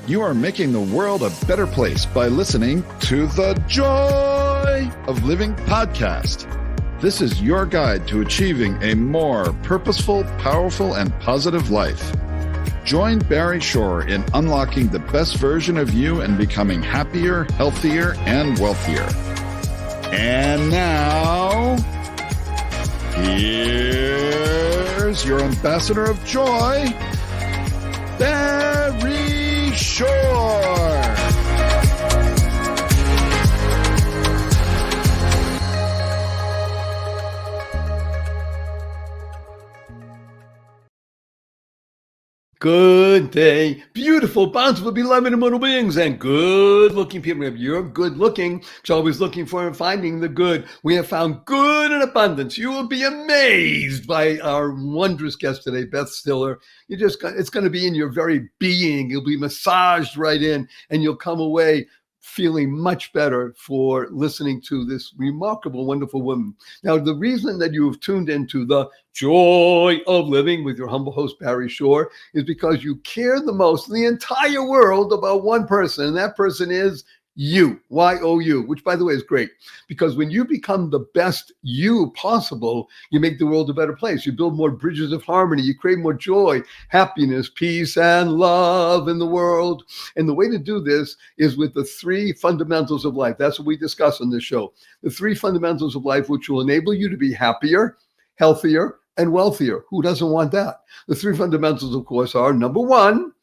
You are making the world a better place by listening to the Joy of Living podcast. This is your guide to achieving a more purposeful, powerful, and positive life. Join Barry Shore in unlocking the best version of you and becoming happier, healthier, and wealthier. And now, here's your ambassador of joy, Barry Shore. Good day, beautiful, bountiful, beloved, immortal beings, and good-looking people. If you're good-looking, you're always looking for and finding the good. We have found good in abundance. You will be amazed by our wondrous guest today, Beth Stiller. It's going to be in your very being. You'll be massaged right in, and you'll come away feeling much better for listening to this remarkable, wonderful woman. Now, the reason that you have tuned into the Joy of Living with your humble host, Barry Shore, is because you care the most in the entire world about one person, and that person is you, Y-O-U, which, by the way, is great, because when you become the best you possible, you make the world a better place. You build more bridges of harmony. You create more joy, happiness, peace, and love in the world. And the way to do this is with the three fundamentals of life. That's what we discuss on this show. The three fundamentals of life, which will enable you to be happier, healthier, and wealthier. Who doesn't want that? The three fundamentals, of course, are number one,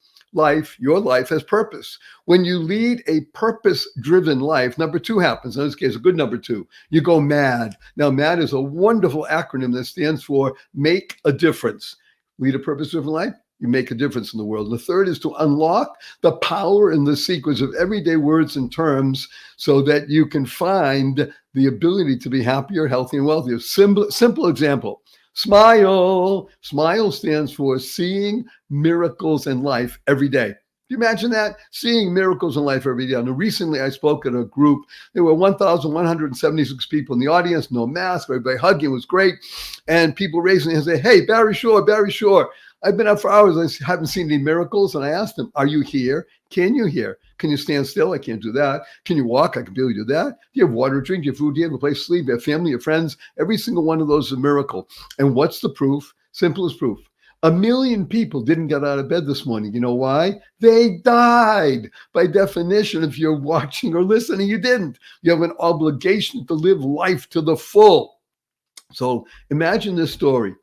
your life has purpose. When you lead a purpose-driven life, number two happens. In this case, a good number two. You go MAD. Now, MAD is a wonderful acronym that stands for make a difference. Lead a purpose-driven life, you make a difference in the world. And the third is to unlock the power in the sequence of everyday words and terms so that you can find the ability to be happier, healthy, and wealthier. Simple example. Smile. Smile stands for seeing miracles in life every day. Can you imagine that? Seeing miracles in life every day. Now, recently I spoke at a group. There were 1,176 people in the audience, no mask, everybody hugging. It was great. And people raising their hands and say, hey, Barry Shore, I've been up for hours. I haven't seen any miracles. And I asked them, are you here? Can you hear? Can you stand still? I can't do that. Can you walk? I can barely do that. Do you have water to drink? Do you have food? Do you have a place to sleep? Do you have family, your friends? Every single one of those is a miracle. And what's the proof? Simple as proof. 1 million people didn't get out of bed this morning. You know why? They died. By definition, if you're watching or listening, you didn't. You have an obligation to live life to the full. So imagine this story.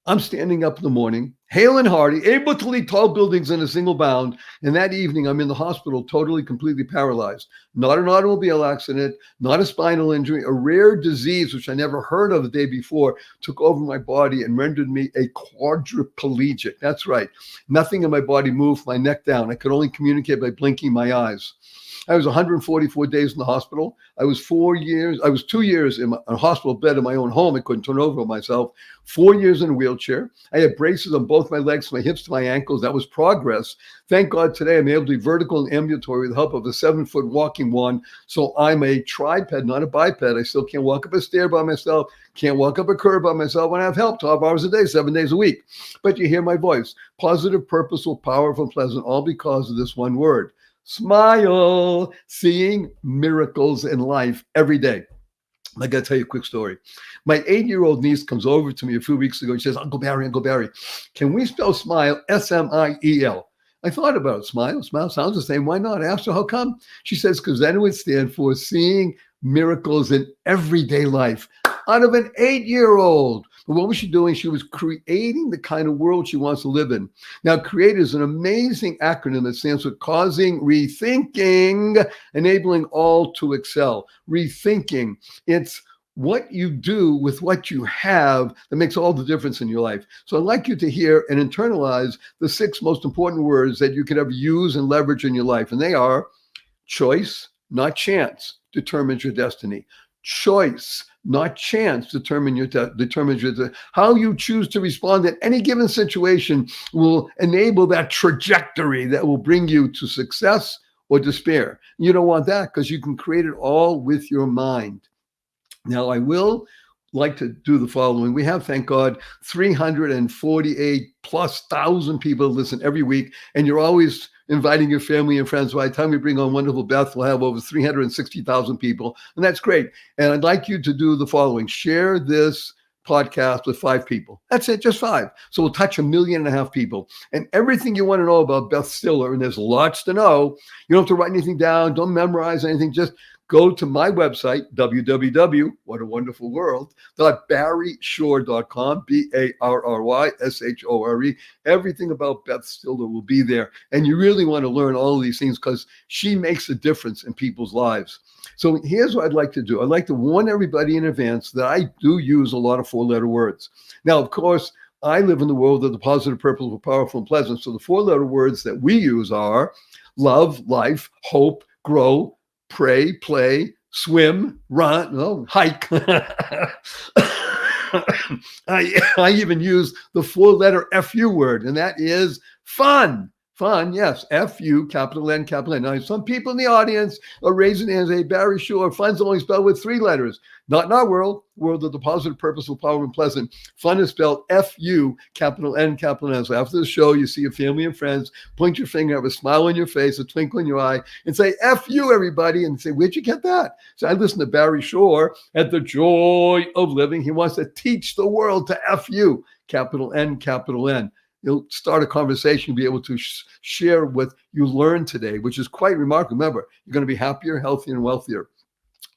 I'm standing up in the morning, hale and hearty, able to leap tall buildings in a single bound. And that evening, I'm in the hospital, totally, completely paralyzed. Not an automobile accident, not a spinal injury, a rare disease, which I never heard of the day before, took over my body and rendered me a quadriplegic. That's right. Nothing in my body moved, my neck down. I could only communicate by blinking my eyes. I was 144 days in the hospital. I was 2 years in a hospital bed in my own home. I couldn't turn over myself. 4 years in a wheelchair. I had braces on both my legs, my hips to my ankles. That was progress. Thank God today I'm able to be vertical and ambulatory with the help of a 7-foot walking wand. So I'm a triped, not a biped. I still can't walk up a stair by myself, can't walk up a curb by myself when I have help 12 hours a day, 7 days a week. But you hear my voice. Positive, purposeful, powerful, pleasant, all because of this one word. Smile, seeing miracles in life every day. I got to tell you a quick story. My 8-year-old niece comes over to me a few weeks ago and she says, Uncle Barry, can we spell smile S-M-I-E-L? I thought about it. Smile sounds the same. Why not? I asked her, how come? She says, because then it would stand for seeing miracles in everyday life out of an 8-year-old. But what was she doing? She was creating the kind of world she wants to live in. Now, CREATE is an amazing acronym that stands for causing rethinking, enabling all to excel. Rethinking. It's what you do with what you have that makes all the difference in your life. So I'd like you to hear and internalize the 6 most important words that you can ever use and leverage in your life. And they are choice, not chance, determines your destiny. Choice, not chance, determines your how you choose to respond at any given situation will enable that trajectory that will bring you to success or despair. You don't want that because you can create it all with your mind. Now, I will like to do the following. We have, thank God, 348 plus thousand people listen every week, and you're always inviting your family and friends. By the time we bring on wonderful Beth, we'll have over 360,000 people, and that's great. And I'd like you to do the following. Share this podcast with 5 people. That's it, just 5. So we'll touch 1.5 million people. And everything you want to know about Beth Stiller, and there's lots to know. You don't have to write anything down. Don't memorize anything. Just go to my website, www.whaawonderfulworld.barryshore.com, BARRYSHORE. Everything about Beth Stiller will be there. And you really want to learn all of these things because she makes a difference in people's lives. So here's what I'd like to do. I'd like to warn everybody in advance that I do use a lot of 4-letter words. Now, of course, I live in the world of the positive, purposeful, powerful, and pleasant. So the 4-letter words that we use are love, life, hope, grow, pray, play, swim, run, hike. I even use the 4-letter FU word, and that is fun. Fun, yes, F-U, capital N, capital N. Now, some people in the audience are raising hands and say, Barry, sure, fun's only spelled with 3 letters. Not in our world of the positive, purposeful, powerful, and pleasant. Fun is spelled F-U, capital N, capital N. So after the show, you see your family and friends, point your finger, have a smile on your face, a twinkle in your eye, and say, F-U, everybody, and say, where'd you get that? So I listen to Barry Shore at The Joy of Living. He wants to teach the world to F-U, capital N, capital N. You'll start a conversation, be able to share what you learned today, which is quite remarkable. Remember, you're going to be happier, healthier, and wealthier.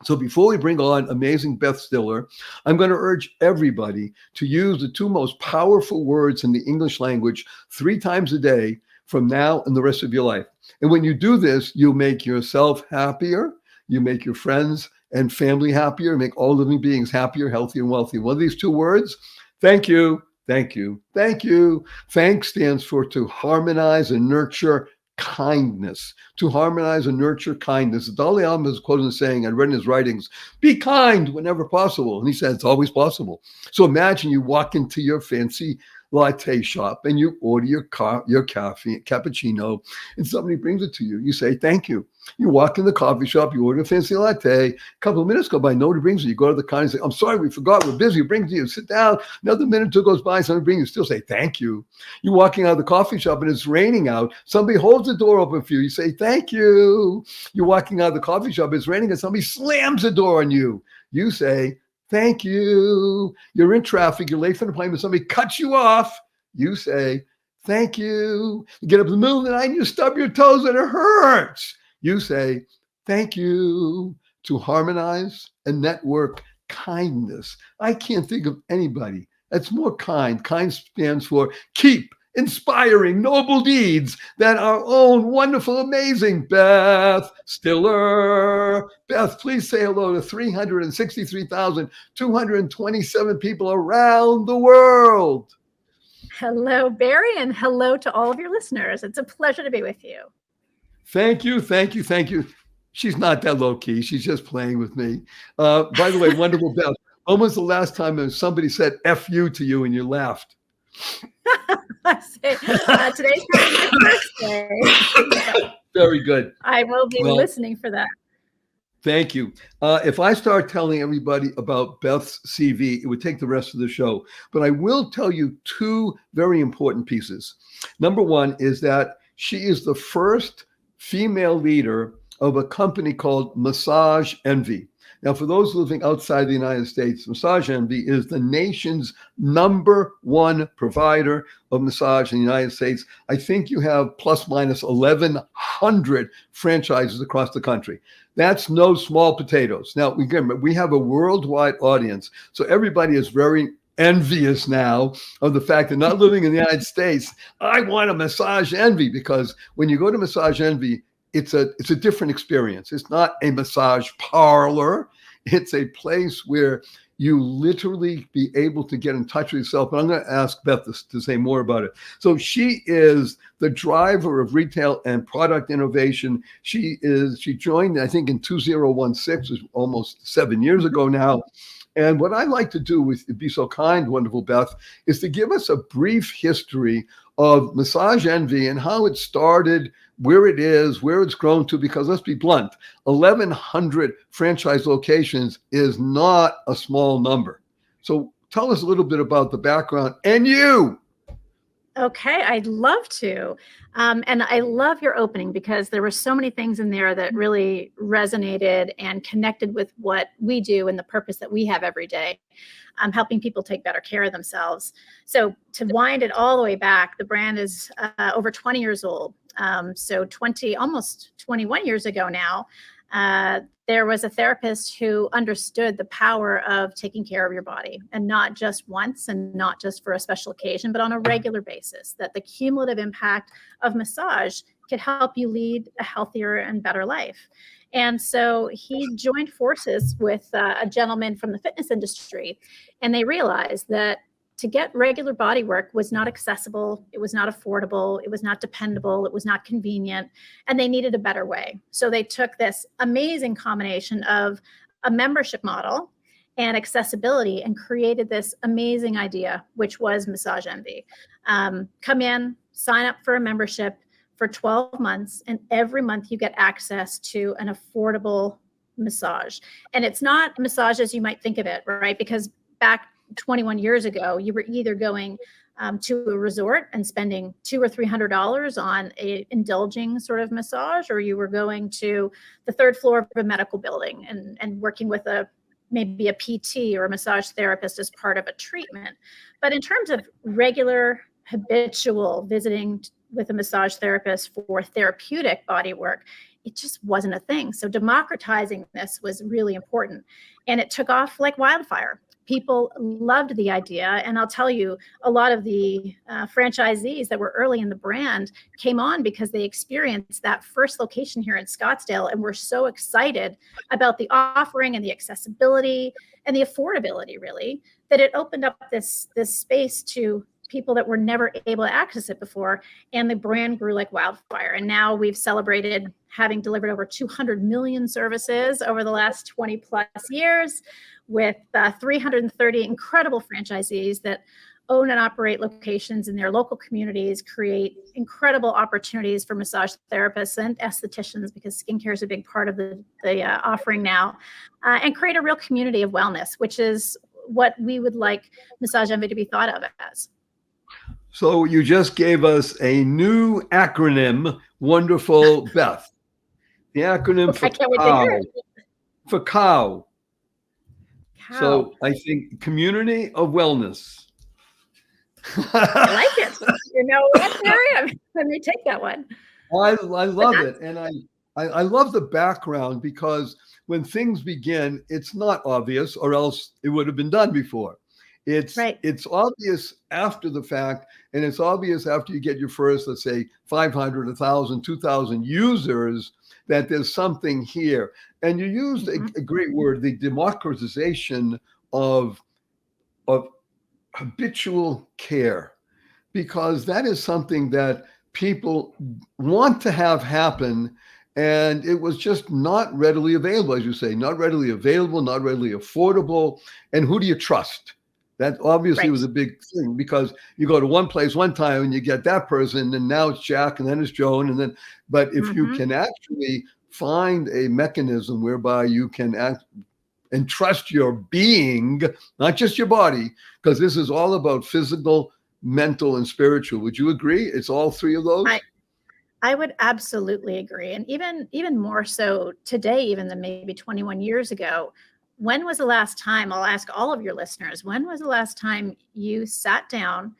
So before we bring on amazing Beth Stiller, I'm going to urge everybody to use the 2 most powerful words in the English language 3 times a day from now and the rest of your life. And when you do this, you'll make yourself happier, you make your friends and family happier, make all living beings happier, healthier, and wealthy. One of these 2 words, thank you. Thank you. Thank you. Thanks stands for to harmonize and nurture kindness. To harmonize and nurture kindness. The Dalai Lama is quoted as saying, I read in his writings, be kind whenever possible. And he said, it's always possible. So imagine you walk into your fancy latte shop and you order your coffee, cappuccino, and somebody brings it to you. You say, thank you. You walk in the coffee shop, you order a fancy latte. A couple of minutes go by, nobody brings it. You go to the counter and say, I'm sorry, we forgot, we're busy. It brings it to you. Sit down. Another minute or 2 goes by, somebody brings you. Still say, thank you. You're walking out of the coffee shop and it's raining out. Somebody holds the door open for you. You say, thank you. You're walking out of the coffee shop, it's raining, and somebody slams the door on you. You say, thank you. You're in traffic, you're late for an appointment, somebody cuts you off. You say, thank you. You get up in the middle of the night and you stub your toes and it hurts. You say, thank you. To harmonize and network kindness. I can't think of anybody that's more kind. Kind stands for keep inspiring noble deeds than our own wonderful, amazing Beth Stiller. Beth, please say hello to 363,227 people around the world. Hello, Barry, and hello to all of your listeners. It's a pleasure to be with you. Thank you, thank you, thank you. She's not that low key. She's just playing with me. By the way, wonderful Beth. When was the last time somebody said F you to you and you laughed? I say, today's my birthday. Very good. I will be listening for that. Thank you. If I start telling everybody about Beth's CV, it would take the rest of the show. But I will tell you 2 very important pieces. Number 1 is that she is the first female leader of a company called Massage Envy. Now, for those living outside the United States, Massage Envy is the nation's #1 provider of massage in the United States. I think you have plus minus 1,100 franchises across the country. That's no small potatoes. Now, again, we have a worldwide audience, so everybody is very envious now of the fact that not living in the United States, I want a Massage Envy, because when you go to Massage Envy, it's a different experience. It's not a massage parlor. It's a place where you literally be able to get in touch with yourself. But I'm going to ask Beth to say more about it. So she is the driver of retail and product innovation. She joined, I think, in 2016, which was almost 7 years ago now. And what I'd like to do with Be So Kind, wonderful Beth, is to give us a brief history of Massage Envy and how it started, where it is, where it's grown to, because let's be blunt, 1,100 franchise locations is not a small number. So tell us a little bit about the background and you. Okay, I'd love to. And I love your opening because there were so many things in there that really resonated and connected with what we do and the purpose that we have every day, helping people take better care of themselves. So to wind it all the way back, the brand is over 20 years old. So almost 21 years ago now, there was a therapist who understood the power of taking care of your body, and not just once and not just for a special occasion, but on a regular basis, that the cumulative impact of massage could help you lead a healthier and better life. And so he joined forces with a gentleman from the fitness industry, and they realized that to get regular body work was not accessible, it was not affordable, it was not dependable, it was not convenient, and they needed a better way. So they took this amazing combination of a membership model and accessibility and created this amazing idea, which was Massage Envy. Come in, sign up for a membership for 12 months, and every month you get access to an affordable massage. And it's not massage as you might think of it, right? Because back 21 years ago, you were either going to a resort and spending $200 or $300 on a indulging sort of massage, or you were going to the third floor of a medical building and working with maybe a PT or a massage therapist as part of a treatment. But in terms of regular, habitual visiting with a massage therapist for therapeutic body work, it just wasn't a thing. So democratizing this was really important. And it took off like wildfire. People loved the idea. And I'll tell you, a lot of the franchisees that were early in the brand came on because they experienced that first location here in Scottsdale and were so excited about the offering and the accessibility and the affordability, really, that it opened up this space to people that were never able to access it before. And the brand grew like wildfire. And now we've celebrated having delivered over 200 million services over the last 20 plus years, with 330 incredible franchisees that own and operate locations in their local communities, create incredible opportunities for massage therapists and estheticians, because skincare is a big part of the offering now, and create a real community of wellness, which is what we would like Massage Envy to be thought of as. So you just gave us a new acronym, wonderful Beth. The acronym for cow. For cow. So I think community of wellness. I like it. You know what, Mary? Let me take that one. I love it. And I love the background, because when things begin, it's not obvious, or else it would have been done before. It's obvious after the fact, and it's obvious after you get your first, let's say, 500, 1,000, 2,000 users, that there's something here. And you used a great word, the democratization of habitual care, because that is something that people want to have happen. And it was just not readily available, as you say, not readily available, not readily affordable. And who do you trust? That obviously was a big thing, because you go to one place one time and you get that person, and now it's Jack, and then it's Joan, and then, but if you can actually find a mechanism whereby you can act and trust your being, not just your body, because this is all about physical, mental, and spiritual. Would you agree? It's all three of those? I would absolutely agree. And even more so today, even than maybe 21 years ago. When was the last time, I'll ask all of your listeners, when was the last time you sat down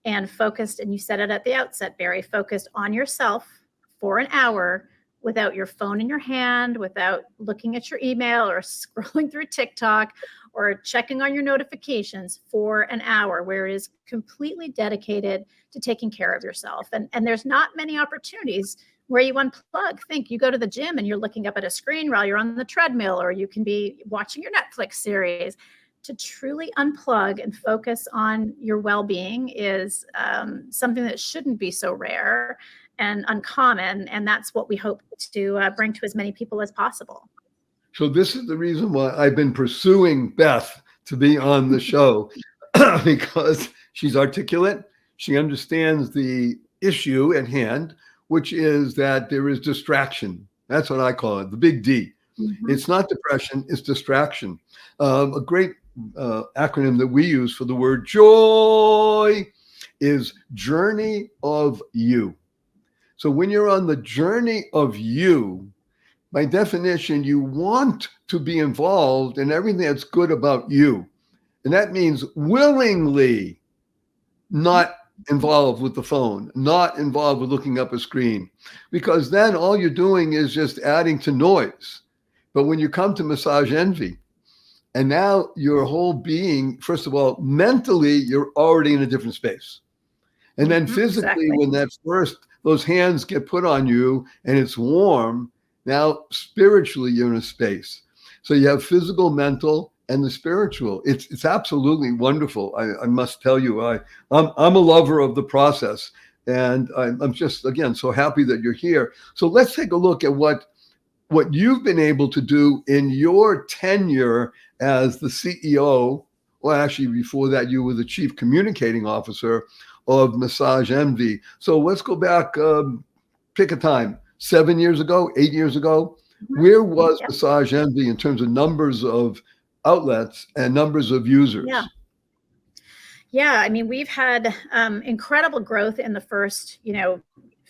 and focused, and you said it at the outset, Barry, focused on yourself for an hour without your phone in your hand, without looking at your email or scrolling through TikTok or checking on your notifications for an hour, where it is completely dedicated to taking care of yourself? And there's not many opportunities where you unplug. Think, you go to the gym and you're looking up at a screen while you're on the treadmill, or you can be watching your Netflix series. To truly unplug and focus on your well-being is something that shouldn't be so rare and uncommon. And that's what we hope to bring to as many people as possible. So this is the reason why I've been pursuing Beth to be on the show, because she's articulate. She understands the issue at hand, which is that there is distraction. That's what I call it, the big D. It's not depression, it's distraction. A great acronym that we use for the word joy is journey of you. So when you're on the journey of you, by definition, you want to be involved in everything that's good about you. And that means willingly not involved with the phone, not involved with looking up a screen, because then all you're doing is just adding to noise. But when you come to Massage Envy, and now your whole being, first of all, mentally, you're already in a different space. And then physically, exactly. when those hands get put on you and it's warm, now spiritually, you're in a space. So you have physical, mental, and the spiritual. It's absolutely wonderful. I must tell you, I'm a lover of the process. And I'm just, again, so happy that you're here. So let's take a look at what you've been able to do in your tenure as the CEO, well, actually before that, you were the Chief Communicating Officer of Massage Envy. So let's go back, pick a time, 7 years ago, 8 years ago. Where was Massage Envy in terms of numbers of outlets and numbers of users? Yeah, I mean, we've had incredible growth in the first,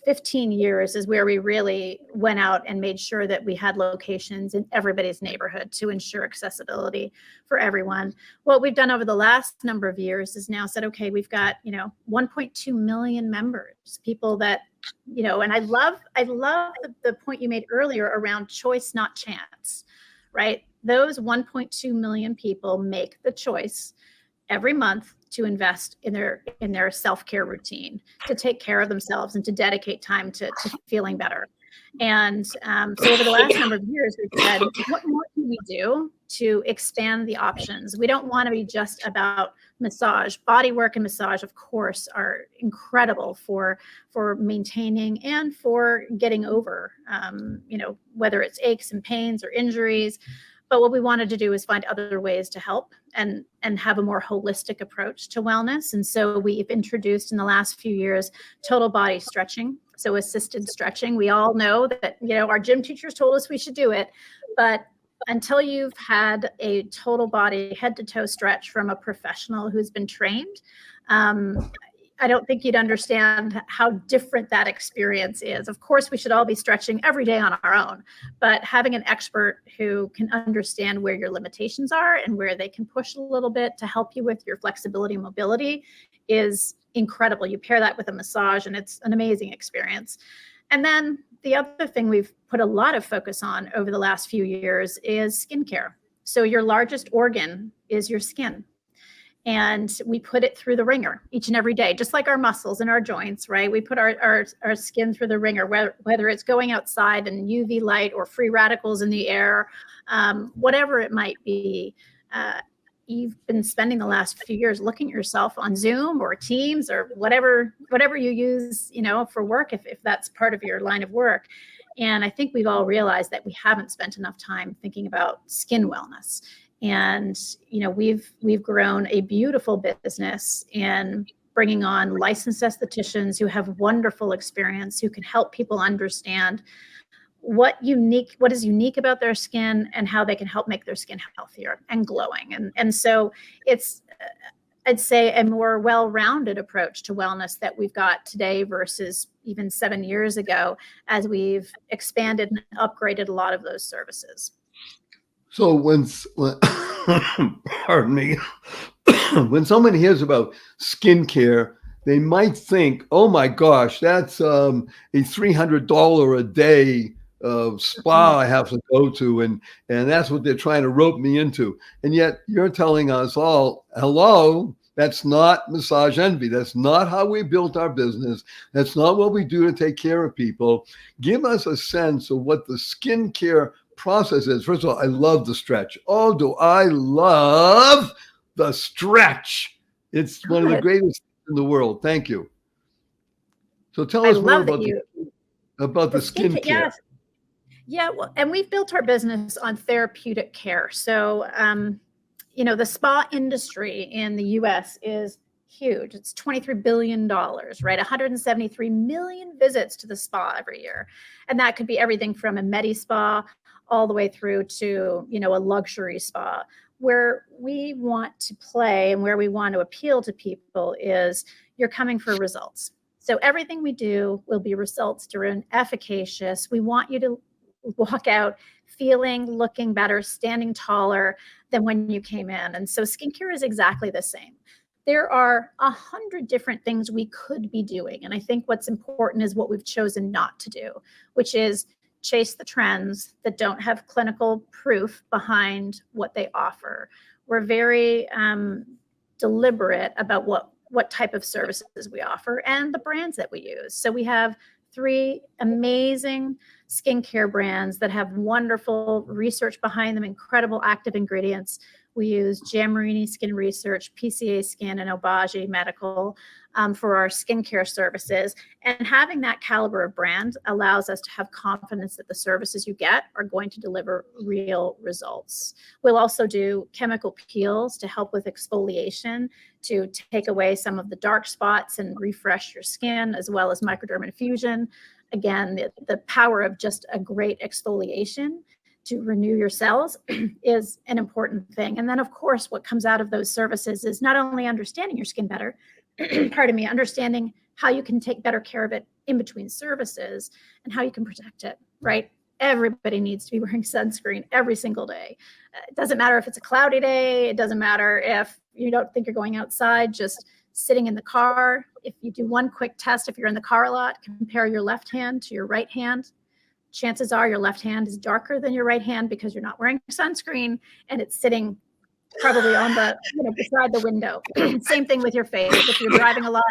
15 years is where we really went out and made sure that we had locations in everybody's neighborhood to ensure accessibility for everyone. What we've done over the last number of years is now said, okay, we've got, 1.2 million members, people that, and I love the point you made earlier around choice, not chance, right? Those 1.2 million people make the choice every month to invest in their self-care routine, to take care of themselves and to dedicate time to feeling better. And so over the last number of years, we've said, what more can we do to expand the options? We don't want to be just about massage. Body work and massage, of course, are incredible for maintaining and for getting over, whether it's aches and pains or injuries. But what we wanted to do is find other ways to help and have a more holistic approach to wellness. And so we've introduced in the last few years total body stretching, so assisted stretching. We all know that, our gym teachers told us we should do it, but until you've had a total body head to toe stretch from a professional who's been trained, I don't think you'd understand how different that experience is. Of course, we should all be stretching every day on our own, but having an expert who can understand where your limitations are and where they can push a little bit to help you with your flexibility and mobility is incredible. You pair that with a massage and it's an amazing experience. And then the other thing we've put a lot of focus on over the last few years is skincare. So your largest organ is your skin. And we put it through the ringer each and every day, just like our muscles and our joints, right? We put our skin through the ringer, whether it's going outside in UV light or free radicals in the air, whatever it might be. You've been spending the last few years looking at yourself on Zoom or Teams or whatever you use, for work, if that's part of your line of work. And I think we've all realized that we haven't spent enough time thinking about skin wellness. And, we've grown a beautiful business in bringing on licensed estheticians who have wonderful experience, who can help people understand what is unique about their skin and how they can help make their skin healthier and glowing. And so it's, I'd say, a more well-rounded approach to wellness that we've got today versus even 7 years ago, as we've expanded and upgraded a lot of those services. So when pardon me, when someone hears about skincare, they might think, oh my gosh, that's a $300 a day spa I have to go to, and that's what they're trying to rope me into. And yet you're telling us all, hello, that's not Massage Envy. That's not how we built our business. That's not what we do to take care of people. Give us a sense of what the skincare process is. First of all, I love the stretch. Oh, do I love the stretch. It's one of the greatest in the world. Thank you. So tell us more about the skincare. Yeah, well, and we've built our business on therapeutic care. So, the spa industry in the US is huge. It's $23 billion, right? 173 million visits to the spa every year. And that could be everything from a Medi spa all the way through to, a luxury spa. Where we want to play and where we want to appeal to people is, you're coming for results. So everything we do will be results driven, efficacious. We want you to walk out feeling, looking better, standing taller than when you came in. And so skincare is exactly the same. There are 100 different things we could be doing. And I think what's important is what we've chosen not to do, which is chase the trends that don't have clinical proof behind what they offer. We're very deliberate about what type of services we offer and the brands that we use. So we have 3 amazing skincare brands that have wonderful research behind them, incredible active ingredients. We use Marini Skin Research, PCA Skin, and Obagi Medical for our skincare services. And having that caliber of brand allows us to have confidence that the services you get are going to deliver real results. We'll also do chemical peels to help with exfoliation, to take away some of the dark spots and refresh your skin, as well as microderm infusion. Again, the power of just a great exfoliation to renew your cells is an important thing. And then, of course, what comes out of those services is not only understanding your skin better, understanding how you can take better care of it in between services and how you can protect it, right? Everybody needs to be wearing sunscreen every single day. It doesn't matter if it's a cloudy day. It doesn't matter if you don't think you're going outside, just sitting in the car. If you do one quick test, if you're in the car a lot, compare your left hand to your right hand. Chances are your left hand is darker than your right hand because you're not wearing sunscreen and it's sitting probably on the, beside the window. Same thing with your face. If you're driving a lot,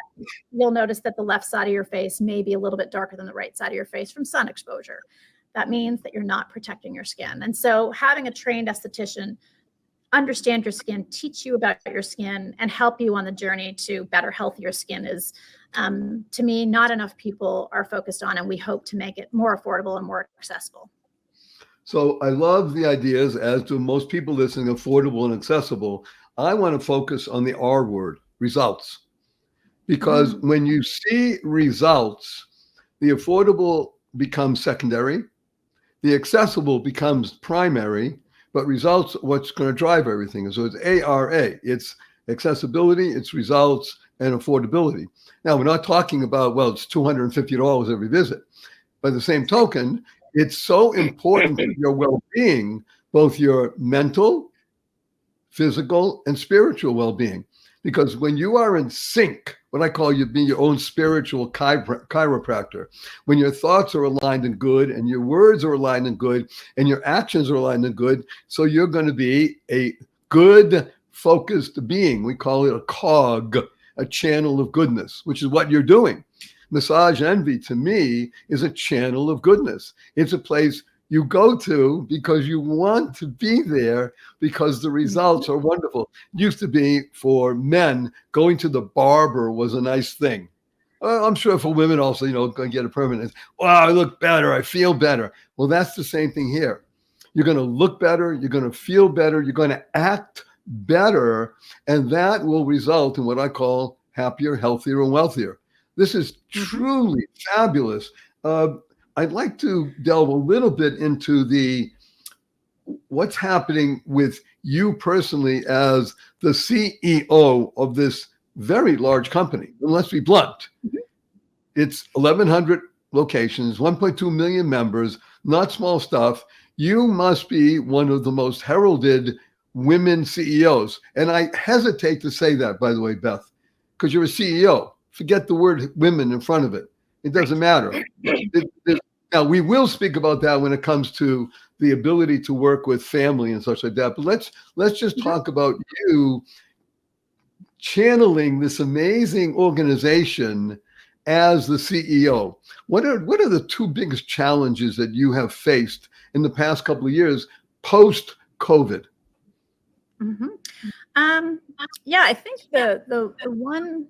you'll notice that the left side of your face may be a little bit darker than the right side of your face from sun exposure. That means that you're not protecting your skin. And so having a trained esthetician understand your skin, teach you about your skin, and help you on the journey to better, healthier skin is, to me, not enough people are focused on, and we hope to make it more affordable and more accessible. So I love the ideas, as do most people listening, affordable and accessible. I want to focus on the R word, results. Because when you see results, the affordable becomes secondary, the accessible becomes primary, but results, what's going to drive everything. So it's ARA. It's accessibility, it's results, and affordability. Now, we're not talking about, well, it's $250 every visit. By the same token, it's so important to your well-being, both your mental, physical, and spiritual well-being. Because when you are in sync, what I call you being your own spiritual chiropractor, when your thoughts are aligned and good, and your words are aligned and good, and your actions are aligned and good, so you're going to be a good, focused being. We call it a cog, a channel of goodness, which is what you're doing. Massage Envy, to me, is a channel of goodness. It's a place you go to because you want to be there because the results are wonderful. It used to be for men, going to the barber was a nice thing. I'm sure for women also, going to get a permanent. Wow, I look better. I feel better. Well, that's the same thing here. You're going to look better. You're going to feel better. You're going to act better. And that will result in what I call happier, healthier, and wealthier. This is truly fabulous. I'd like to delve a little bit into what's happening with you personally as the CEO of this very large company. And let's be blunt. It's 1,100 locations, 1.2 million members, not small stuff. You must be one of the most heralded women CEOs. And I hesitate to say that, by the way, Beth, because you're a CEO. Forget the word women in front of it. It doesn't matter. Now, we will speak about that when it comes to the ability to work with family and such like that. But let's just talk about you channeling this amazing organization as the CEO. What are the 2 biggest challenges that you have faced in the past couple of years post-COVID? Yeah, I think the one,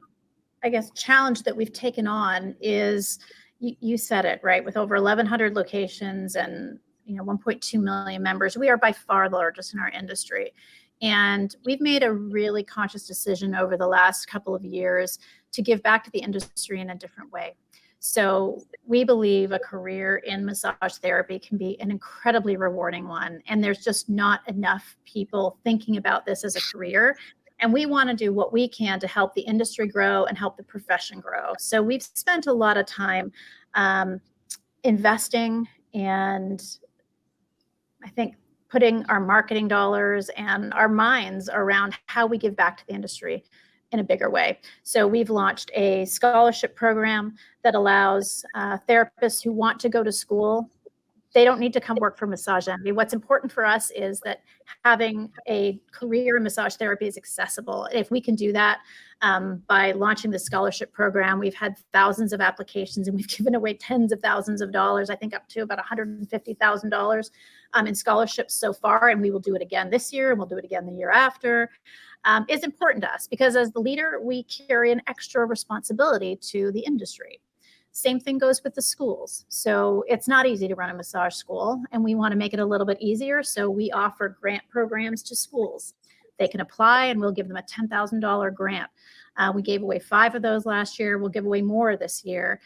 I guess, challenge that we've taken on is, you said it, right? With over 1,100 locations and 1.2 million members, we are by far the largest in our industry. And we've made a really conscious decision over the last couple of years to give back to the industry in a different way. So we believe a career in massage therapy can be an incredibly rewarding one. And there's just not enough people thinking about this as a career. And we want to do what we can to help the industry grow and help the profession grow. So we've spent a lot of time investing and I think putting our marketing dollars and our minds around how we give back to the industry in a bigger way. So we've launched a scholarship program that allows therapists who want to go to school. They don't need to come work for Massage Envy. What's important for us is that having a career in massage therapy is accessible. If we can do that by launching the scholarship program, we've had thousands of applications and we've given away tens of thousands of dollars, I think up to about $150,000 in scholarships so far. And we will do it again this year and we'll do it again the year after. Is important to us because as the leader, we carry an extra responsibility to the industry. Same thing goes with the schools. So it's not easy to run a massage school and we want to make it a little bit easier. So we offer grant programs to schools. They can apply and we'll give them a $10,000 grant. We gave away 5 of those last year. We'll give away more this year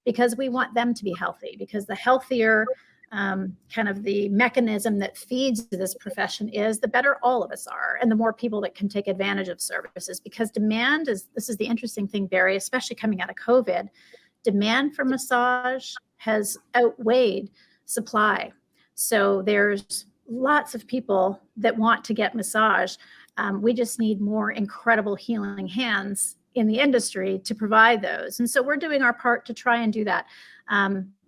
because we want them to be healthy, because the healthier kind of the mechanism that feeds this profession is, the better all of us are and the more people that can take advantage of services, because demand is, this is the interesting thing, Barry, especially coming out of COVID, demand for massage has outweighed supply. So there's lots of people that want to get massage. We just need more incredible healing hands in the industry to provide those. And so we're doing our part to try and do that.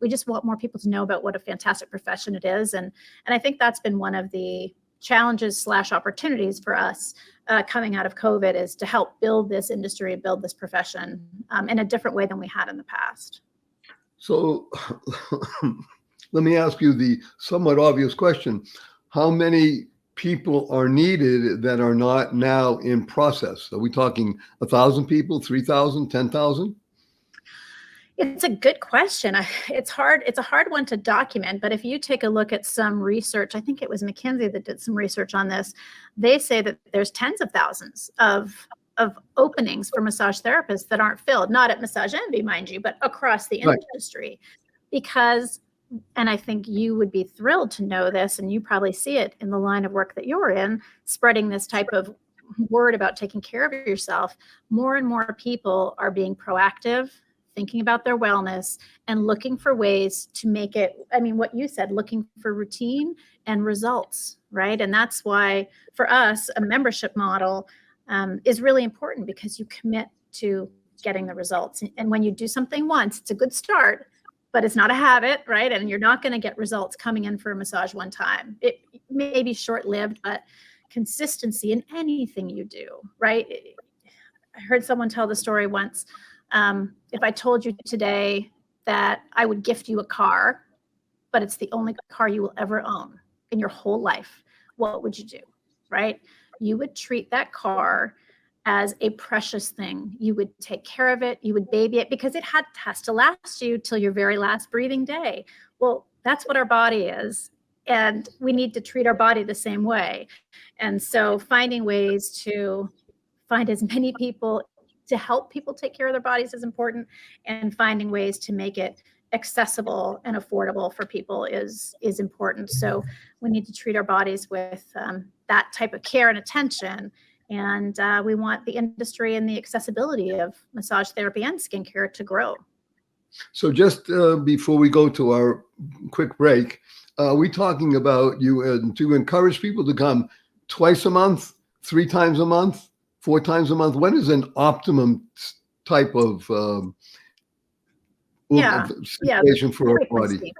We just want more people to know about what a fantastic profession it is. And I think that's been one of the challenges / opportunities for us coming out of COVID, is to help build this industry, build this profession in a different way than we had in the past. So let me ask you the somewhat obvious question. How many people are needed that are not now in process? Are we talking 1,000 people, 3,000, 10,000? It's a good question. It's hard. It's a hard one to document, but if you take a look at some research, I think it was McKinsey that did some research on this. They say that there's tens of thousands of openings for massage therapists that aren't filled, not at Massage Envy, mind you, but across the industry. Because, and I think you would be thrilled to know this, and you probably see it in the line of work that you're in, spreading this type of word about taking care of yourself. More and more people are being proactive, thinking about their wellness and looking for ways to make it, I mean, what you said, looking for routine and results, right? And that's why for us, a membership model is really important, because you commit to getting the results. And when you do something once, it's a good start, but it's not a habit, right? And you're not going to get results coming in for a massage one time. It may be short-lived, but consistency in anything you do, right? I heard someone tell the story once. If I told you today that I would gift you a car, but it's the only car you will ever own in your whole life, what would you do, right? You would treat that car as a precious thing. You would take care of it. You would baby it, because it has to last you till your very last breathing day. Well, that's what our body is. And we need to treat our body the same way. And so finding ways to find as many people to help people take care of their bodies is important, and finding ways to make it accessible and affordable for people is important. So we need to treat our bodies with that type of care and attention. And we want the industry and the accessibility of massage therapy and skincare to grow. So just before we go to our quick break, we're talking about you to encourage people to come twice a month, 3 times a month, 4 times a month. When is an optimum type of situation for our body?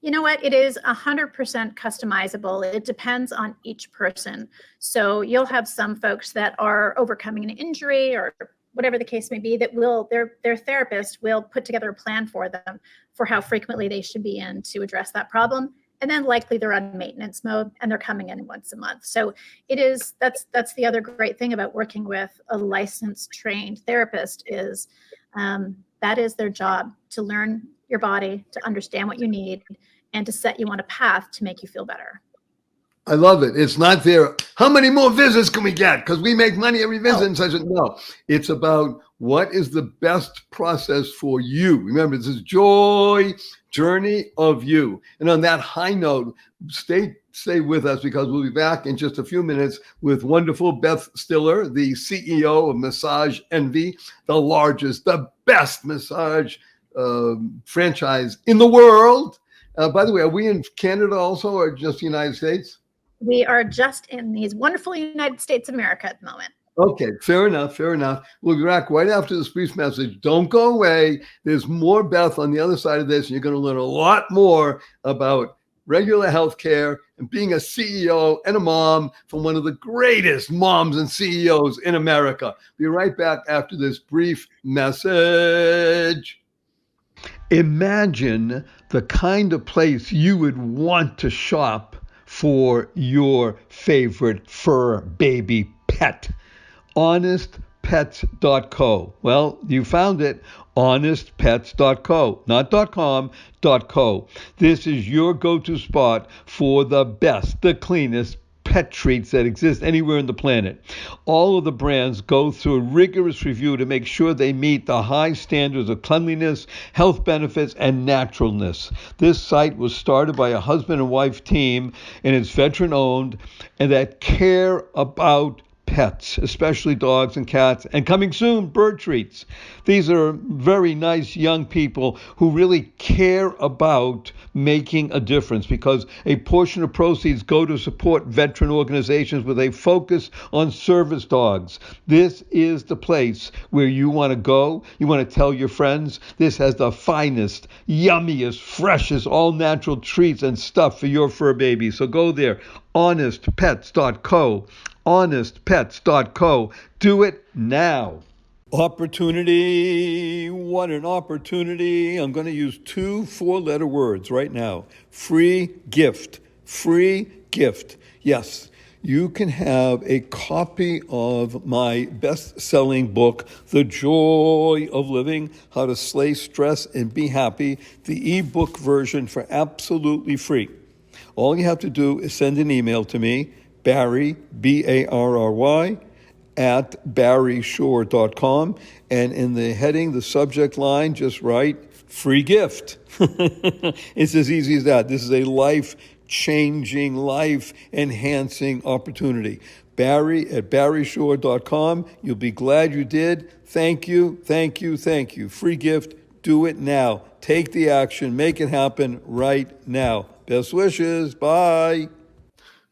You know what? It is 100% customizable. It depends on each person. So you'll have some folks that are overcoming an injury or whatever the case may be, that their therapist will put together a plan for them for how frequently they should be in to address that problem. And then likely they're on maintenance mode and they're coming in once a month. So that's the other great thing about working with a licensed, trained therapist is that is their job, to learn your body, to understand what you need, and to set you on a path to make you feel better. I love it. It's not there, how many more visits can we get? Because we make money every visit. And so I said, no, it's about what is the best process for you. Remember, this is joy, journey of you. And on that high note, stay stay with us because we'll be back in just a few minutes with wonderful Beth Stiller, the CEO of Massage Envy, the largest, the best massage franchise in the world. By the way, are we in Canada also or just the United States? We are just in these wonderful United States of America at the moment. Okay, fair enough, fair enough. We'll be back right after this brief message. Don't go away. There's more Beth on the other side of this, and you're going to learn a lot more about regular healthcare and being a CEO and a mom from one of the greatest moms and CEOs in America. Be right back after this brief message. Imagine the kind of place you would want to shop for your favorite fur baby pet. honestpets.co. Well, you found it. honestpets.co, not .com, .co. This is your go-to spot for the best, the cleanest pet treats that exist anywhere on the planet. All of the brands go through a rigorous review to make sure they meet the high standards of cleanliness, health benefits, and naturalness. This site was started by a husband and wife team, and it's veteran-owned, and that care about pets, especially dogs and cats, and coming soon, bird treats. These are very nice young people who really care about making a difference because a portion of proceeds go to support veteran organizations with a focus on service dogs. This is the place where you want to go. You want to tell your friends this has the finest, yummiest, freshest, all-natural treats and stuff for your fur baby. So go there, honestpets.co. honestpets.co. Do it now. Opportunity. What an opportunity. I'm going to use 2 4-letter words right now. Free gift. Free gift. Yes, you can have a copy of my best-selling book, The Joy of Living, How to Slay Stress and Be Happy, the ebook version for absolutely free. All you have to do is send an email to me, Barry, Barry, at barryshore.com. And in the heading, the subject line, just write free gift. It's as easy as that. This is a life-changing, life-enhancing opportunity. Barry at barryshore.com. You'll be glad you did. Thank you, thank you, thank you. Free gift. Do it now. Take the action. Make it happen right now. Best wishes. Bye.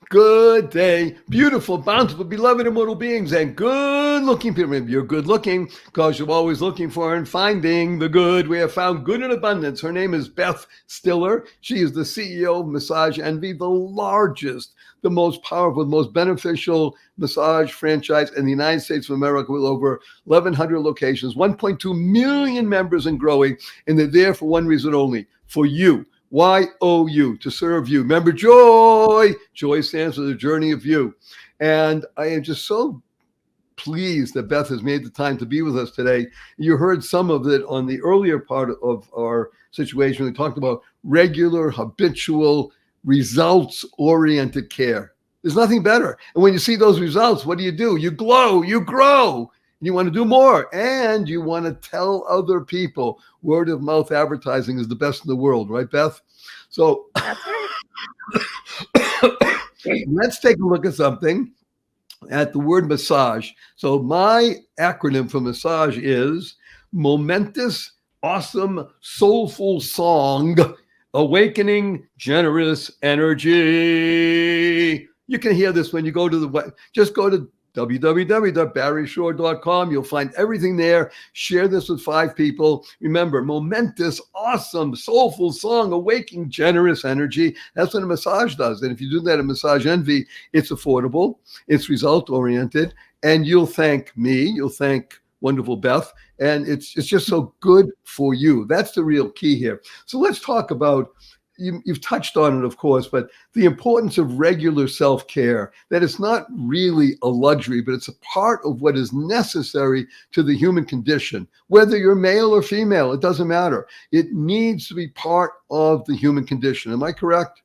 Good day, beautiful, bountiful, beloved immortal beings, and good-looking people. You're good-looking because you're always looking for and finding the good. We have found good in abundance. Her name is Beth Stiller. She is the CEO of Massage Envy, the largest, the most powerful, the most beneficial massage franchise in the United States of America with over 1,100 locations, 1.2 million members and growing, and they're there for one reason only, for you. YOU, to serve you. Remember, joy. Joy stands for the journey of you. And I am just so pleased that Beth has made the time to be with us today. You heard some of it on the earlier part of our situation. We talked about regular, habitual, results-oriented care. There's nothing better. And when you see those results, what do? You glow, you grow. You want to do more, and you want to tell other people. Word of mouth advertising is the best in the world, right, Beth? So That's right. Let's take a look at something, at the word massage. So my acronym for massage is momentous, awesome, soulful song, awakening generous energy. You can hear this when you go to the web. Just go to www.barryshore.com. You'll find everything there. Share this with 5 people. Remember, momentous, awesome, soulful song, awakening generous energy. That's what a massage does. And if you do that at Massage Envy, it's affordable, it's result-oriented, and you'll thank me. You'll thank wonderful Beth. And it's just so good for you. That's the real key here. So let's talk about, you've touched on it, of course, but the importance of regular self-care, that it's not really a luxury, but it's a part of what is necessary to the human condition. Whether you're male or female, it doesn't matter. It needs to be part of the human condition. Am I correct?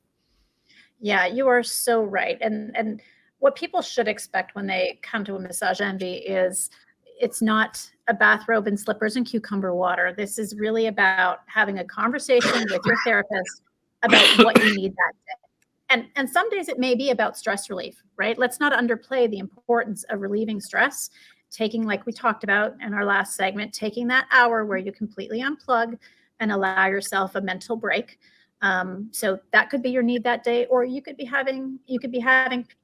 Yeah, you are so right. And what people should expect when they come to a Massage Envy is it's not a bathrobe and slippers and cucumber water. This is really about having a conversation with your therapist about what you need that day. And some days it may be about stress relief, right? Let's not underplay the importance of relieving stress. Taking, like we talked about in our last segment, taking that hour where you completely unplug and allow yourself a mental break. So that could be your need that day, or you could be having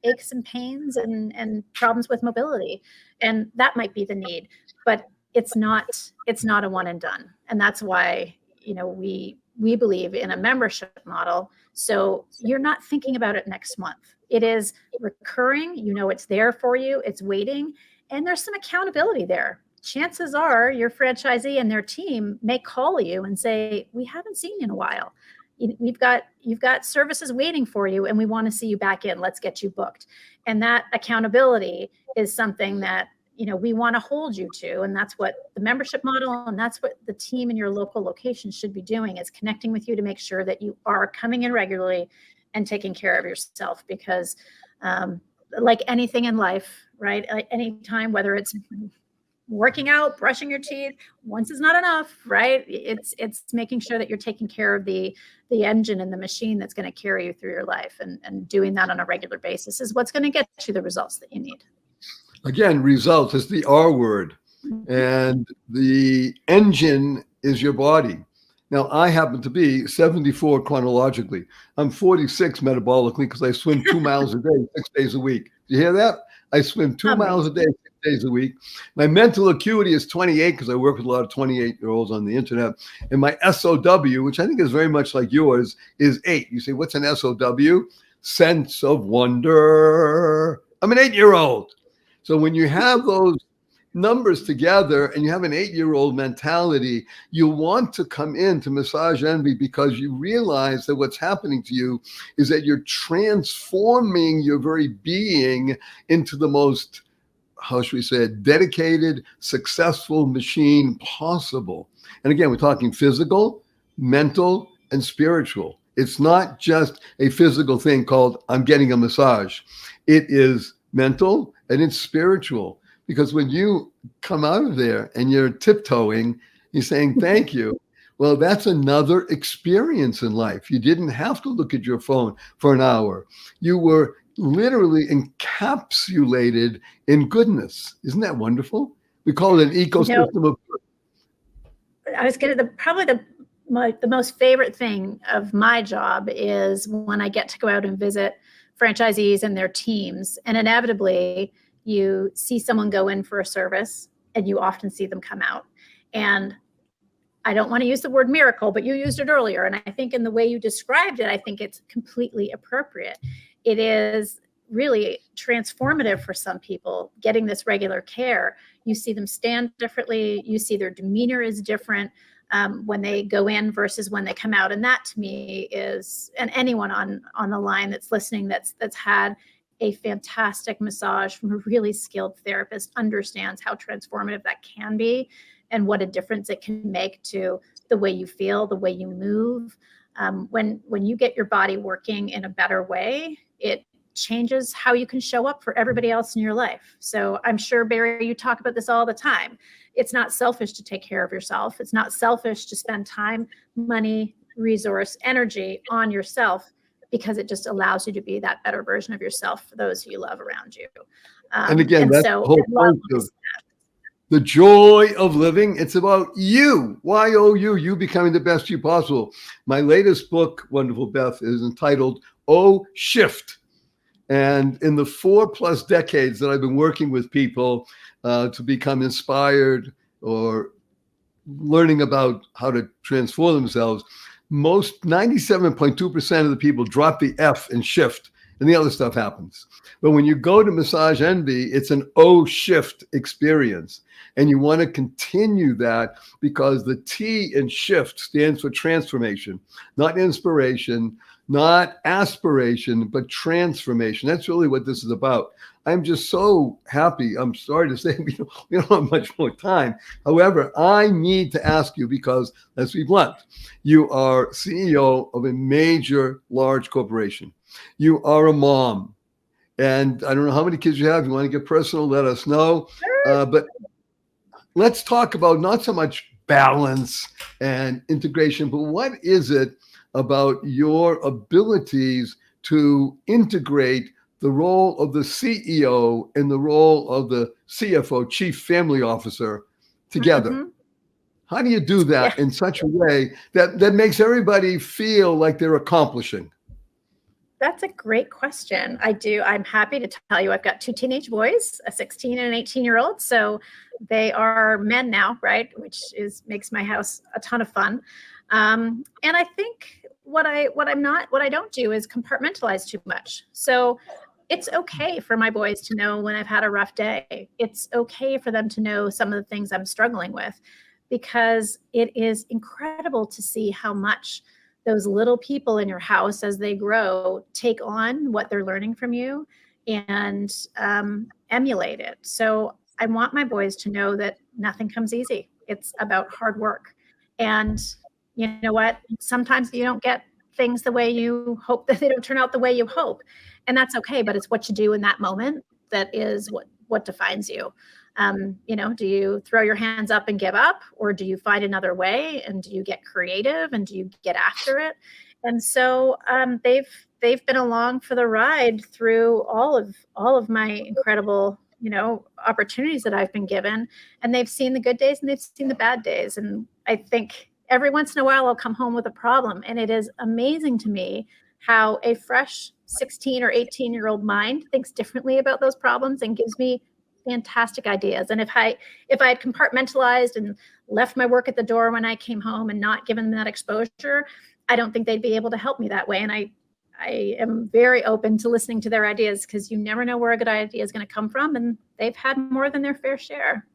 aches and pains and problems with mobility, and that might be the need. But it's not a one and done, and that's why we believe in a membership model. So you're not thinking about it next month. It is recurring. It's there for you. It's waiting, and there's some accountability there. Chances are your franchisee and their team may call you and say, "We haven't seen you in a while. You've got services waiting for you, and we want to see you back in. Let's get you booked." And that accountability is something that we want to hold you to, and that's what the membership model, and that's what the team in your local location should be doing, is connecting with you to make sure that you are coming in regularly and taking care of yourself. Because like anything in life, right? Like anytime, whether it's working out, brushing your teeth, once is not enough, right? It's making sure that you're taking care of the engine and the machine that's going to carry you through your life, and doing that on a regular basis is what's going to get you the results that you need. Again, results is the R word, and the engine is your body. Now, I happen to be 74 chronologically. I'm 46 metabolically because I swim 2 miles a day, 6 days a week. Do you hear that? I swim 2 miles a day, 6 days a week. My mental acuity is 28 because I work with a lot of 28-year-olds on the internet. And my SOW, which I think is very much like yours, is 8. You say, what's an SOW? Sense of wonder. I'm an 8-year-old. So when you have those numbers together and you have an 8-year-old mentality, you want to come into Massage Envy because you realize that what's happening to you is that you're transforming your very being into the most, how should we say it, dedicated, successful machine possible. And again, we're talking physical, mental, and spiritual. It's not just a physical thing called I'm getting a massage. It is mental and it's spiritual. Because when you come out of there and you're tiptoeing, you're saying, thank you. Well, that's another experience in life. You didn't have to look at your phone for an hour. You were literally encapsulated in goodness. Isn't that wonderful? We call it an ecosystem of good. I was going to, probably the most favorite thing of my job is when I get to go out and visit franchisees and their teams, and inevitably you see someone go in for a service and you often see them come out. And I don't want to use the word miracle, but you used it earlier. And I think in the way you described it, I think it's completely appropriate. It is really transformative for some people getting this regular care. You see them stand differently. You see their demeanor is different when they go in versus when they come out. And that to me is, and anyone on the line that's listening that's had a fantastic massage from a really skilled therapist understands how transformative that can be and what a difference it can make to the way you feel, the way you move. When you get your body working in a better way, it changes how you can show up for everybody else in your life. So I'm sure, Barry, you talk about this all the time. It's not selfish to take care of yourself. It's not selfish to spend time, money, resource, energy on yourself, because it just allows you to be that better version of yourself for those who you love around you. And again, that's the whole point of the joy of living. It's about you, Y-O-U, you becoming the best you possible. My latest book, wonderful Beth, is entitled Oh Shift. And in the 4+ decades that I've been working with people to become inspired or learning about how to transform themselves, 97.2% of the people drop the F and shift, and the other stuff happens. But when you go to Massage Envy, it's an O shift experience. And you want to continue that because the T in shift stands for transformation, not inspiration, not aspiration, but transformation. That's really what this is about. I'm just so happy. I'm sorry to say we don't have much more time. However, I need to ask you because, let's be blunt, you are CEO of a major, large corporation. You are a mom. And I don't know how many kids you have. If you want to get personal, let us know. But let's talk about not so much balance and integration, but what is it about your abilities to integrate the role of the CEO and the role of the CFO, Chief Family Officer, together? Mm-hmm. How do you do that Yeah. in such a way that makes everybody feel like they're accomplishing? That's a great question. I do. I'm happy to tell you I've got two teenage boys, a 16 and an 18-year-old. So they are men now, right? Which makes my house a ton of fun. And I think what I don't do is compartmentalize too much. So it's okay for my boys to know when I've had a rough day. It's okay for them to know some of the things I'm struggling with, because it is incredible to see how much those little people in your house, as they grow, take on what they're learning from you and emulate it. So I want my boys to know that nothing comes easy. It's about hard work. And you know what? Sometimes you don't get things the way you hope, that they don't turn out the way you hope. And that's okay, but it's what you do in that moment that is what defines you. Do you throw your hands up and give up, or do you find another way, and do you get creative, and do you get after it? And so they've been along for the ride through all of my incredible, opportunities that I've been given, and they've seen the good days and they've seen the bad days. And I think every once in a while I'll come home with a problem, and it is amazing to me how a fresh 16 or 18-year-old mind thinks differently about those problems and gives me fantastic ideas. And if I had compartmentalized and left my work at the door when I came home and not given them that exposure, I don't think they'd be able to help me that way. And I am very open to listening to their ideas, because you never know where a good idea is going to come from, and they've had more than their fair share.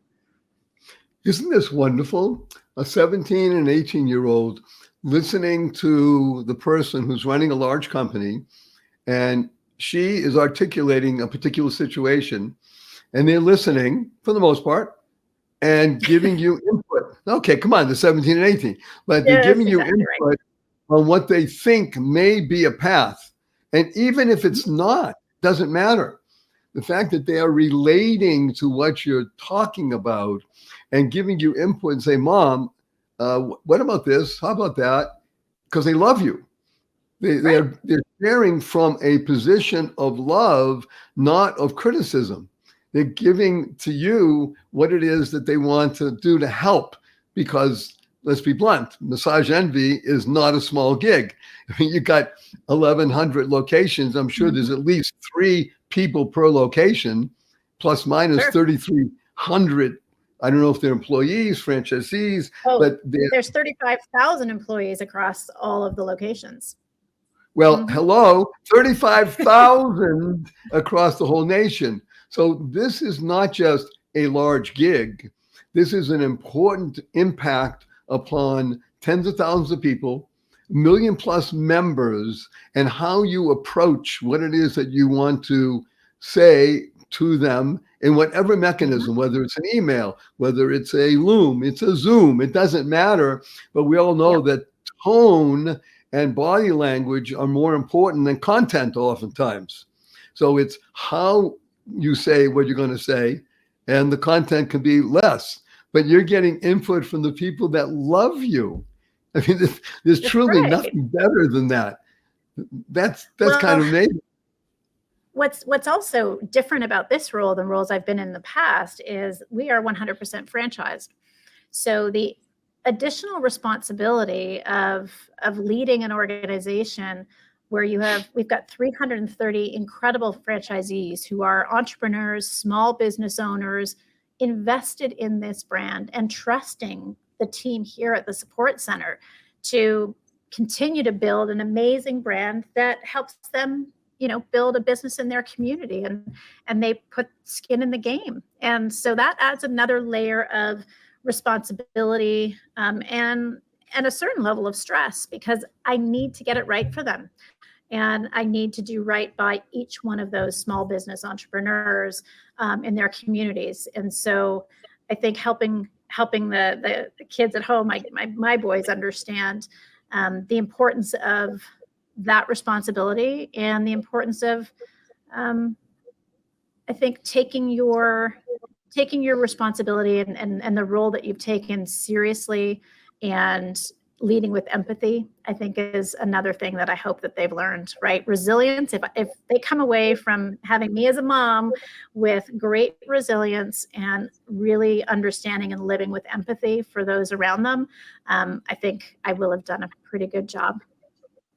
Isn't this wonderful? A 17 and 18-year-old listening to the person who's running a large company, and she is articulating a particular situation, and they're listening for the most part and giving you input. Okay, come on, the 17 and 18, but they're giving you input right on what they think may be a path. And even if it's not, doesn't matter. The fact that they are relating to what you're talking about and giving you input and say, Mom, what about this? How about that? Because they love you. They're sharing from a position of love, not of criticism. They're giving to you what it is that they want to do to help, because let's be blunt, Massage Envy is not a small gig. I mean, you got 1,100 locations. I'm sure there's at least 3 people per location, plus minus 3,300. I don't know if they're employees, franchisees, but there's 35,000 employees across all of the locations. Well, hello, 35,000 across the whole nation. So this is not just a large gig. This is an important impact upon tens of thousands of people, million plus members, and how you approach what it is that you want to say to them in whatever mechanism, whether it's an email, whether it's a Loom, it's a Zoom, it doesn't matter. But we all know that tone and body language are more important than content oftentimes. So it's how you say what you're going to say, and the content can be less, but you're getting input from the people that love you. I mean, there's truly nothing better than that. That's kind of amazing. What's also different about this role than roles I've been in the past is we are 100% franchised. So the additional responsibility of leading an organization where we've got 330 incredible franchisees who are entrepreneurs, small business owners, invested in this brand and trusting the team here at the support center to continue to build an amazing brand that helps them, build a business in their community, and they put skin in the game. And so that adds another layer of responsibility and a certain level of stress, because I need to get it right for them. And I need to do right by each one of those small business entrepreneurs in their communities. And so I think helping the kids at home, my boys understand the importance of that responsibility, and the importance of, I think, taking your responsibility and the role that you've taken seriously, and leading with empathy, I think, is another thing that I hope that they've learned, right? Resilience. If they come away from having me as a mom with great resilience and really understanding and living with empathy for those around them, I think I will have done a pretty good job.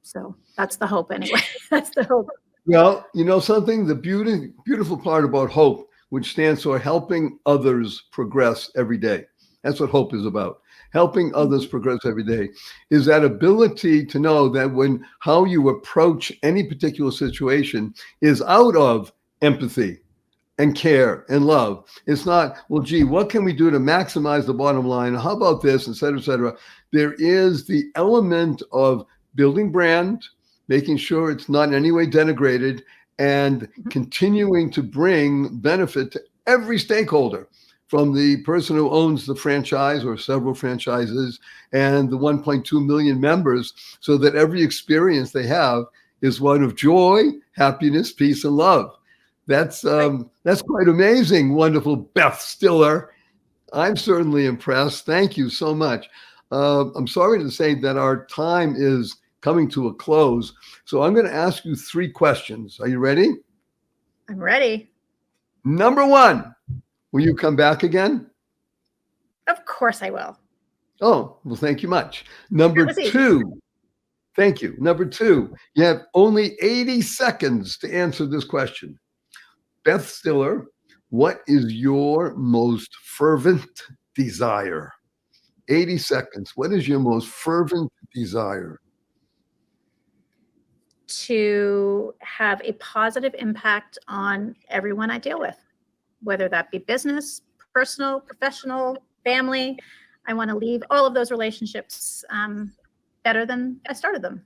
So that's the hope anyway. That's the hope. Well, you know something, the beautiful part about hope, which stands for helping others progress every day. That's what hope is about. Helping others progress every day is that ability to know that when how you approach any particular situation is out of empathy and care and love. It's not, well, gee, what can we do to maximize the bottom line? How about this, et cetera, et cetera. There is the element of building brand, making sure it's not in any way denigrated, and continuing to bring benefit to every stakeholder, from the person who owns the franchise or several franchises and the 1.2 million members, so that every experience they have is one of joy, happiness, peace, and love. That's quite amazing, wonderful Beth Stiller. I'm certainly impressed. Thank you so much. I'm sorry to say that our time is coming to a close. So I'm going to ask you 3 questions. Are you ready? I'm ready. Number 1, will you come back again? Of course I will. Oh, well, thank you much. Number 2, thank you. Number 2, you have only 80 seconds to answer this question. Beth Stiller, what is your most fervent desire? 80 seconds. What is your most fervent desire? To have a positive impact on everyone I deal with, whether that be business, personal, professional, family. I want to leave all of those relationships better than I started them.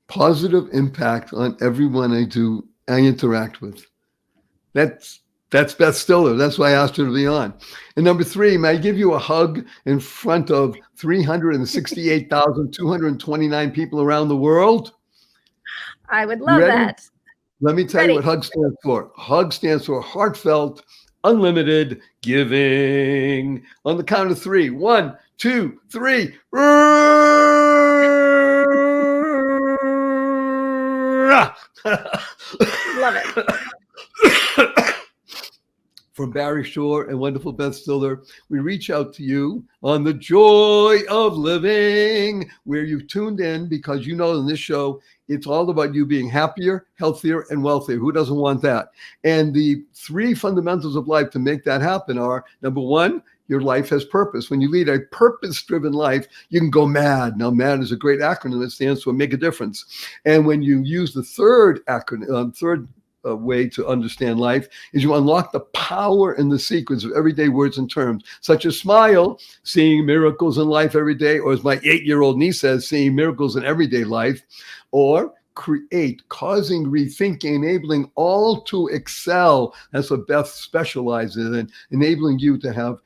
Positive impact on everyone I interact with. That's Beth Stiller. That's why I asked her to be on. And number 3, may I give you a hug in front of 368,229 people around the world? I would love that. Let me tell you what HUG stands for. HUG stands for heartfelt, unlimited giving. On the count of 3. 1, 2, 3. Love it. From Barry Shore and wonderful Beth Stiller, we reach out to you on the joy of living, where you've tuned in because you know in this show, it's all about you being happier, healthier, and wealthier. Who doesn't want that? And the 3 fundamentals of life to make that happen are, number 1, your life has purpose. When you lead a purpose-driven life, you can go MAD. Now, MAD is a great acronym that stands for Make a Difference. And when you use the third way to understand life is you unlock the power and the secrets of everyday words and terms, such as smile, seeing miracles in life every day, or as my 8-year-old niece says, seeing miracles in everyday life, or create, causing rethinking, enabling all to excel. That's what Beth specializes in, enabling you to have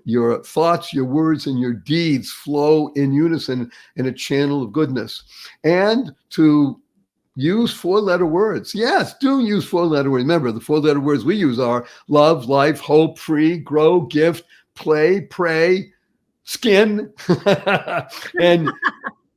your thoughts, your words, and your deeds flow in unison in a channel of goodness. And to use 4-letter words. Yes, do use 4-letter words. Remember, the 4-letter words we use are love, life, hope, free, grow, gift, play, pray, skin, and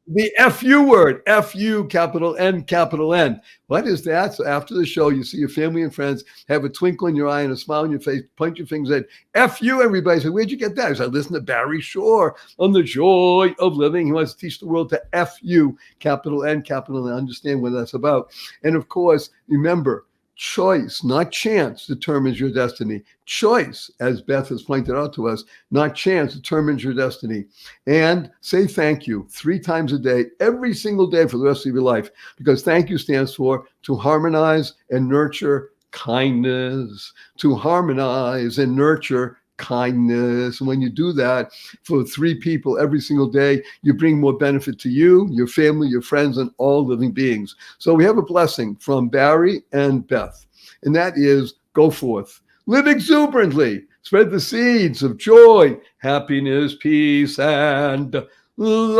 the FU word, FU, capital N, capital N. What is that? So after the show, you see your family and friends have a twinkle in your eye and a smile on your face, point your fingers at FU, everybody. So where'd you get that? I said, listen to Barry Shore on the joy of living. He wants to teach the world to FU, capital N, capital N, understand what that's about. And of course, remember, choice, not chance, determines your destiny. Choice, as Beth has pointed out to us, not chance, determines your destiny. And say thank you 3 times a day, every single day for the rest of your life, because thank you stands for to harmonize and nurture kindness, to harmonize and nurture kindness. And when you do that for 3 people every single day, you bring more benefit to you, your family, your friends, and all living beings. So we have a blessing from Barry and Beth, and that is go forth, live exuberantly, spread the seeds of joy, happiness, peace, and love.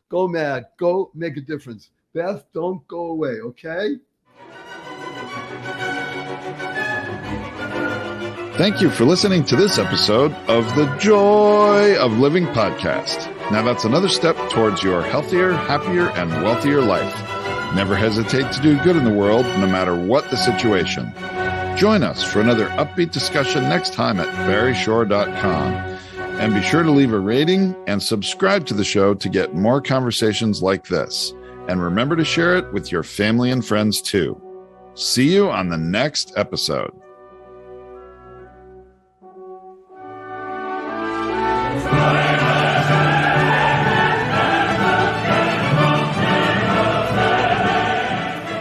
Go mad, go make a difference. Beth, don't go away, okay? Thank you for listening to this episode of the Joy of Living podcast. Now that's another step towards your healthier, happier, and wealthier life. Never hesitate to do good in the world, no matter what the situation. Join us for another upbeat discussion next time at barryshore.com. And be sure to leave a rating and subscribe to the show to get more conversations like this. And remember to share it with your family and friends too. See you on the next episode.